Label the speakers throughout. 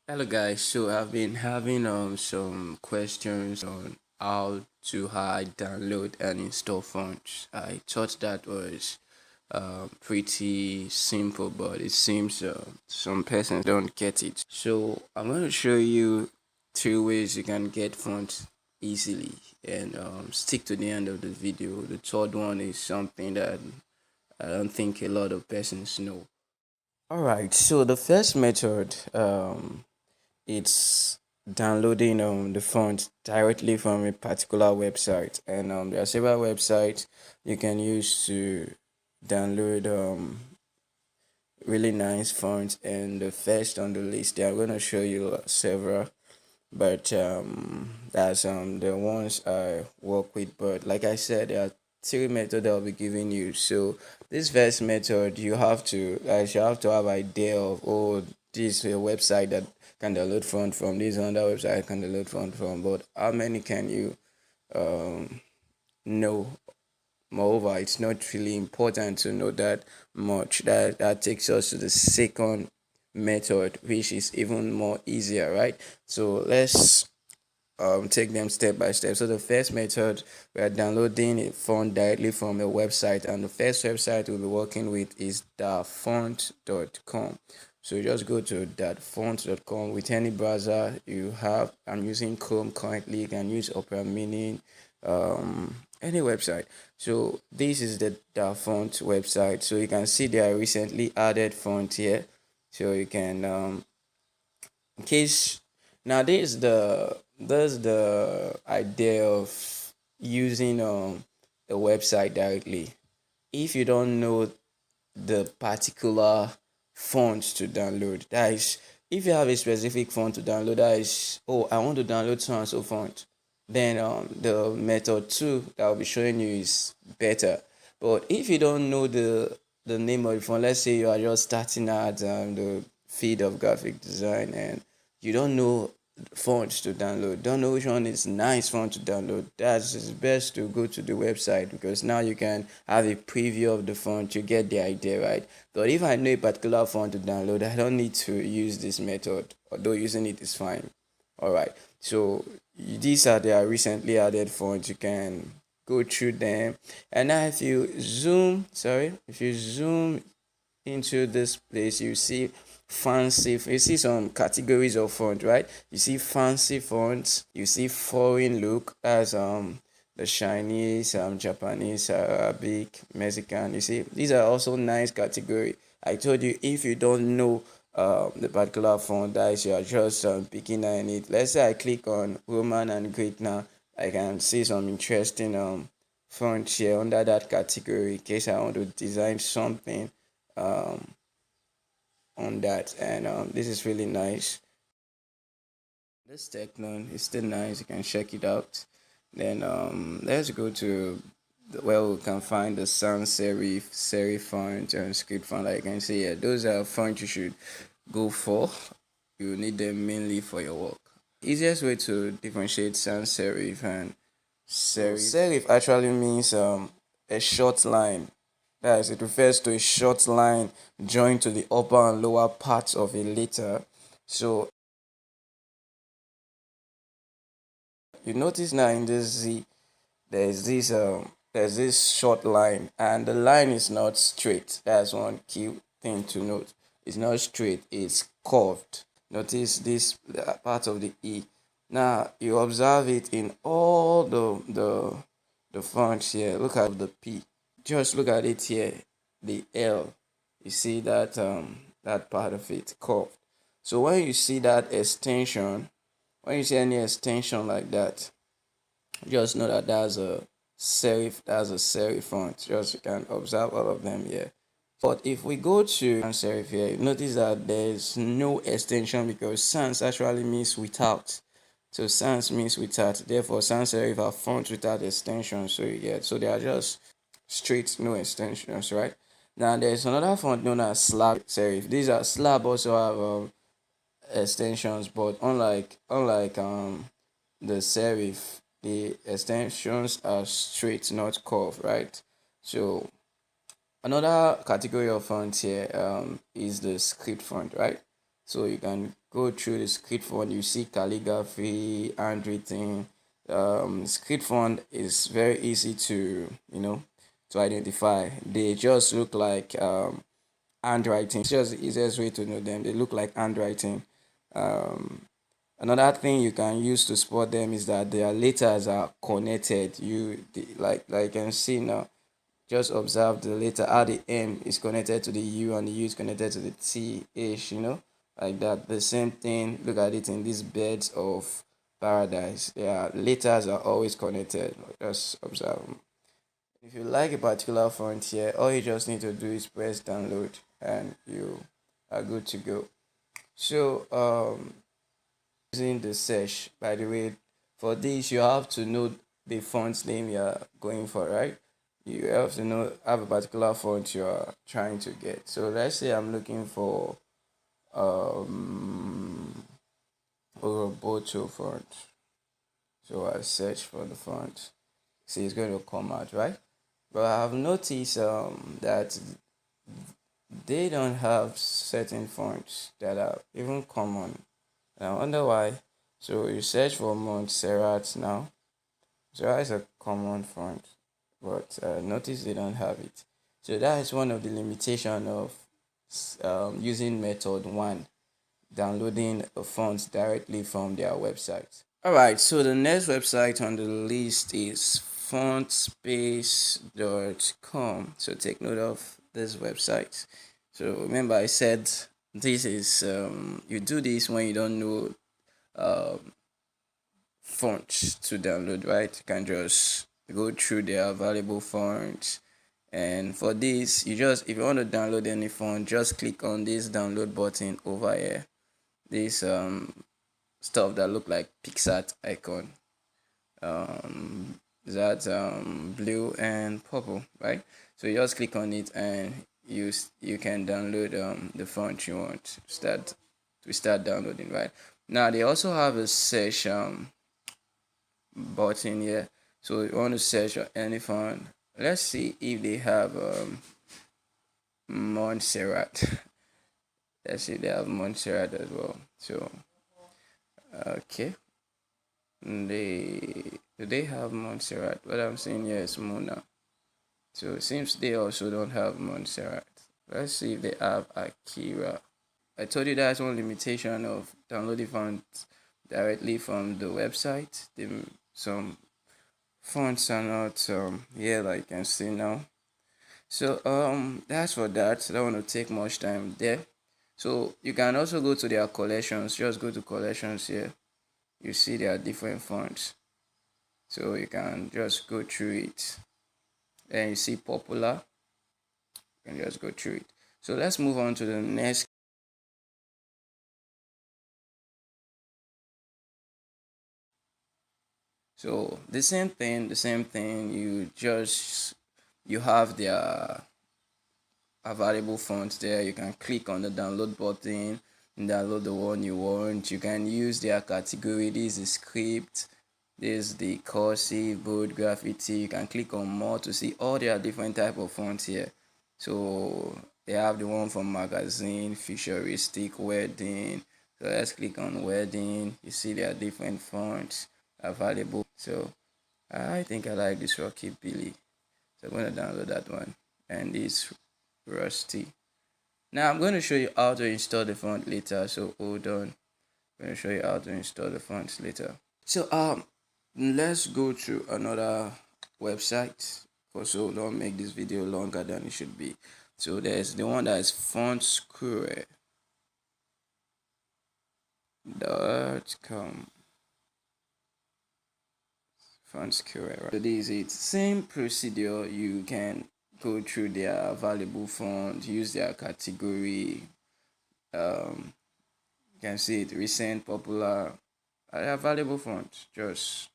Speaker 1: Hello guys, so I've been having some questions on how to hide, download and install fonts. I thought that was pretty simple, but it seems some persons don't get it. So I'm going to show you two ways you can get fonts easily, and stick to the end of the video. The third one is something that I don't think a lot of persons know. Alright, so the first method it's downloading the font directly from a particular website, and there are several websites you can use to download really nice fonts. And the first on the list, I'm going to show you several, but that's the ones I work with. But like I said, there are three methods I'll be giving you. So this first method, you have to have idea of, oh, this is a website that can download font from, this other website can download font from, but how many can you know? Moreover, it's not really important to know that much. That takes us to the second method, which is even more easier, right? So let's take them step by step. So the first method, we are downloading a font directly from a website, and the first website we'll be working with is font.com. So you just go to font.com with any browser you have. I'm using Chrome currently. You can use Opera Mini, any website. So this is the font website. So you can see there are recently added font here. So you can in case now there's the idea of using a website directly. If you don't know the particular font to download, that is, if you have a specific font to download, that is, oh, I want to download so and so font, then the method two that I'll be showing you is better. But if you don't know the name of the font, let's say you are just starting at the field of graphic design, and you don't know fonts to download, don't know which one is nice font to download, that's it's best to go to the website, because now you can have a preview of the font, you get the idea, right? But if I know a particular font to download, I don't need to use this method, although using it is fine. All right, so these are the recently added fonts. You can go through them, and now if you zoom into this place, you see you see some categories of font, right? You see fancy fonts, you see foreign look, as the Chinese, Japanese, Arabic, Mexican. You see, these are also nice category. I told you, if you don't know the particular font that is, you are just beginner in it. Let's say I click on Roman and Greek now, I can see some interesting fonts here under that category in case I want to design something um on that. And this is really nice. This Technon is still nice, you can check it out. Then let's go to where we can find the sans serif font and script font. Like you can see here, those are fonts you should go for. You need them mainly for your work. Easiest way to differentiate sans serif and serif. Serif actually means a short line. That is, it refers to a short line joined to the upper and lower parts of a letter. So you notice now in this Z, there's this short line, and the line is not straight. That's one key thing to note. It's not straight, it's curved. Notice this part of the E. Now you observe it in all the fonts here. Look at the P. Just look at it here. The L. You see that that part of it curved. So when you see that extension, when you see any extension like that, just know that that's a serif font. Just you can observe all of them here. But if we go to sans serif here, notice that there's no extension, because sans actually means without. So sans means without. Therefore, sans serif are fonts without extension. So you get, so they are just straight, no extensions, right? Now there's another font known as slab serif. These are slab also have extensions, but unlike the serif, the extensions are straight, not curved, right? So another category of font here is the script font, right? So you can go through the script font. You see calligraphy, handwriting. Script font is very easy to to identify. They just look like handwriting. It's just the easiest way to know them. They look like handwriting. Um, Another thing you can use to spot them is that their letters are connected. Like you can see now. Just observe the letter, how the M is connected to the U and the U is connected to the T H, like that. The same thing, look at it in these birds of paradise. Their letters are always connected. Just observe. If you like a particular font here, all you just need to do is press download and you are good to go. So, using the search, by the way, for this you have to know the font name you're going for, right? You have to have a particular font you are trying to get. So let's say I'm looking for um a roboto font. So I search for the font. See, it's going to come out, right? But I have noticed that they don't have certain fonts that are even common. And I wonder why. So you search for Montserrat now. So that is a common font, but notice they don't have it. So that is one of the limitation of using method one, downloading a font directly from their website. All right, so the next website on the list is fontspace.com. So take note of this website. So remember, I said this is you do this when you don't know fonts to download, right? You can just go through their available fonts. And for this, if you want to download any font, just click on this download button over here. This stuff that look like Pixar icon. That blue and purple, right? So you just click on it and you can download the font you want to start downloading, right? Now they also have a search button here. So you want to search for any font. Let's see if they have Montserrat. Let's see, they have Montserrat as well. So okay, they have Montserrat. What I'm saying here is Mona. So it seems they also don't have Montserrat. Let's see if they have Akira. I told you that's one limitation of downloading fonts directly from the website. Some fonts are not here like you can see now. So that's for that. I don't want to take much time there. So you can also go to their collections. Just go to collections here. You see there are different fonts. So you can just go through it. And you see popular. You can just go through it. So let's move on to the next. So the same thing. You have their available fonts there. You can click on the download button and download the one you want. You can use their category. This is script. This is the cursive, bold, graffiti. You can click on more to see all their different type of fonts here. So they have the one from magazine, futuristic, wedding. So let's click on wedding. You see there are different fonts available. So I think I like this Rocky Billy. So I'm gonna download that one. And this Rusty. Now I'm going to show you how to install the font later. So hold on. I'm going to show you how to install the fonts later. So let's go to another website. Also, don't make this video longer than it should be. So there's the one that is fontsquare.com. Fontsquare. Right? So this is it. Same procedure. You can go through their available font, use their category. You can see it, recent, popular, available font. Just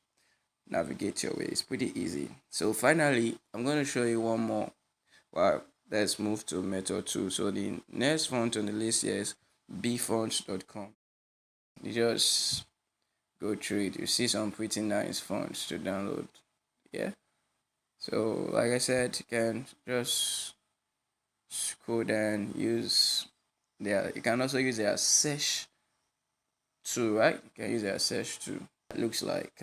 Speaker 1: navigate your way. It's pretty easy. So finally, I'm going to show you one more. Well, let's move to method 2. So the next font on the list here is bfonts.com. You just go through it. You see some pretty nice fonts to download. Yeah. So like I said, you can just scroll down, use there. You can also use it as search tool, right? You can use it as search tool. It looks like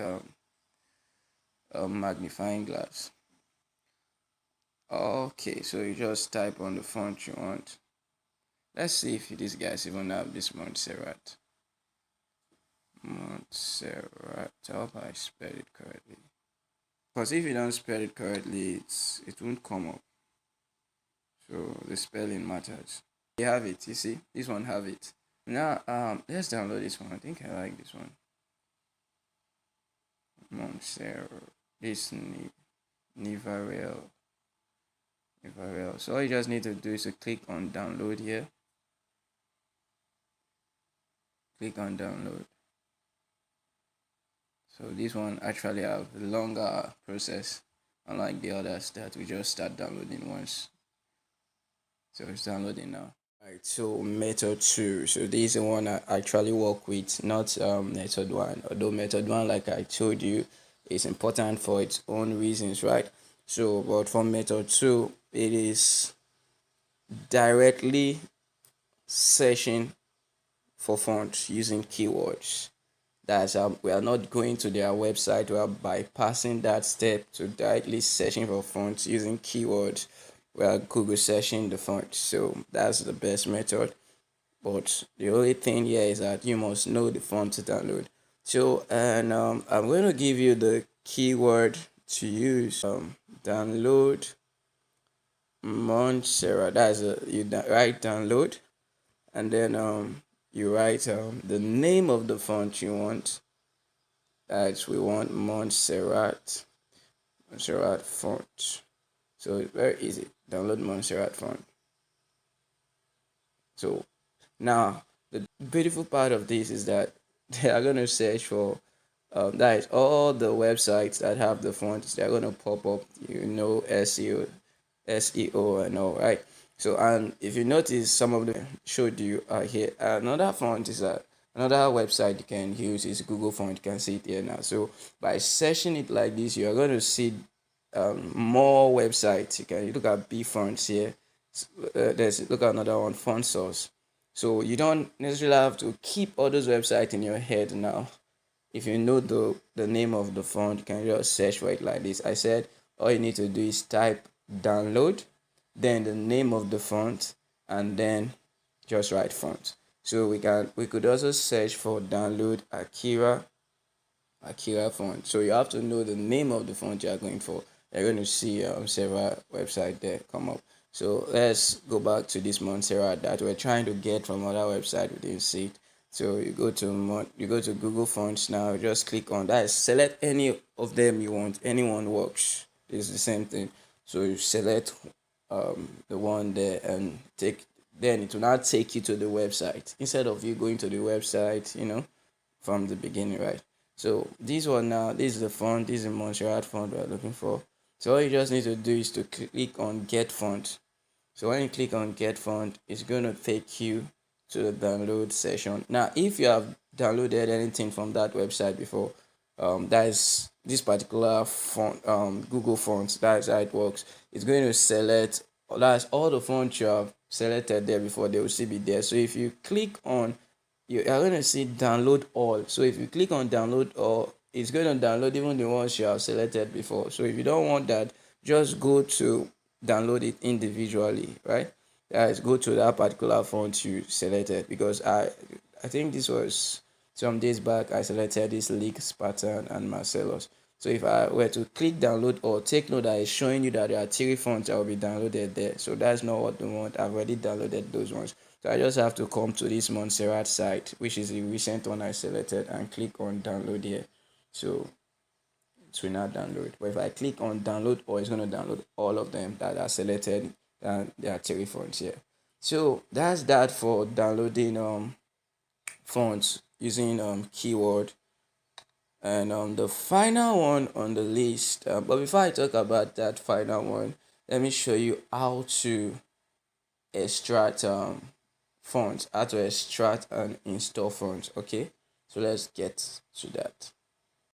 Speaker 1: a magnifying glass. Okay, so you just type on the font you want. Let's see if these guys even have this Montserrat. Montserrat. I hope I spelled it correctly. Because if you don't spell it correctly, it won't come up. So the spelling matters. You have it. You see, this one have it. Now, let's download this one. I think I like this one. Montserrat. This Nivarel. So all you just need to do is to click on download here. Click on download. So this one actually have a longer process, unlike the others that we just start downloading once. So it's downloading now. Alright, so method 2. So this is the one I actually work with, not method 1. Although method 1, like I told you, is important for its own reasons, right? So, but for method 2, it is directly searching for fonts using keywords. That's we are not going to their website. We are bypassing that step to directly searching for fonts using keywords. We are Google searching the font. So that's the best method. But the only thing here is that you must know the font to download. So and I'm going to give you the keyword to use. Download Montserrat. That's you write download, and then you write the name of the font you want. That we want Montserrat font. So it's very easy. Download Montserrat font. So now the beautiful part of this is that they are going to search for that is all the websites that have the fonts. They're going to pop up, SEO and all, right? So and if you notice, some of them showed you here. Another font is another website you can use is Google Font. You can see it here now. So by searching it like this, you are going to see more websites. You can look at B fonts here. Look at another one, font source. So you don't necessarily have to keep all those websites in your head now. If you know the name of the font, you can just search for it like this. I said all you need to do is type download, then the name of the font, and then just write font. So we could also search for download Akira font. So you have to know the name of the font you are going for. You're going to see several websites there come up. So let's go back to this Montserrat that we're trying to get from other website. We didn't see it. So you go to Google Fonts now. Just click on that. Select any of them you want. Anyone works. It's the same thing. So you select the one there and then it will not take you to the website instead of you going to the website, from the beginning, right? So this one now, this is the font. This is the Montserrat font we're looking for. So all you just need to do is to click on Get Font. So when you click on Get Font, it's going to take you to the download session. Now, if you have downloaded anything from that website before, that is this particular font, Google Fonts. That's how it works. It's going to select. That's all the fonts you have selected there before. They will still be there. So if you click on, you are going to see download all. So if you click on download all, it's going to download even the ones you have selected before. So if you don't want that, just go to download it individually, right? Guys, go to that particular font you selected, because I think this was some days back. I selected this Leaks pattern and Marcellus. So if I were to click download, or take note that it's showing you that there are 3 fonts that will be downloaded there. So that's not what we want. I've already downloaded those ones. So I just have to come to this Montserrat site, which is the recent one I selected, and click on download here. So it will not download. But if I click on download, or it's going to download all of them that are selected, and there are 3 fonts here. So that's that for downloading fonts using keyword. And the final one on the list, but before I talk about that final one, let me show you how to extract fonts, how to extract and install fonts. Okay, so let's get to that.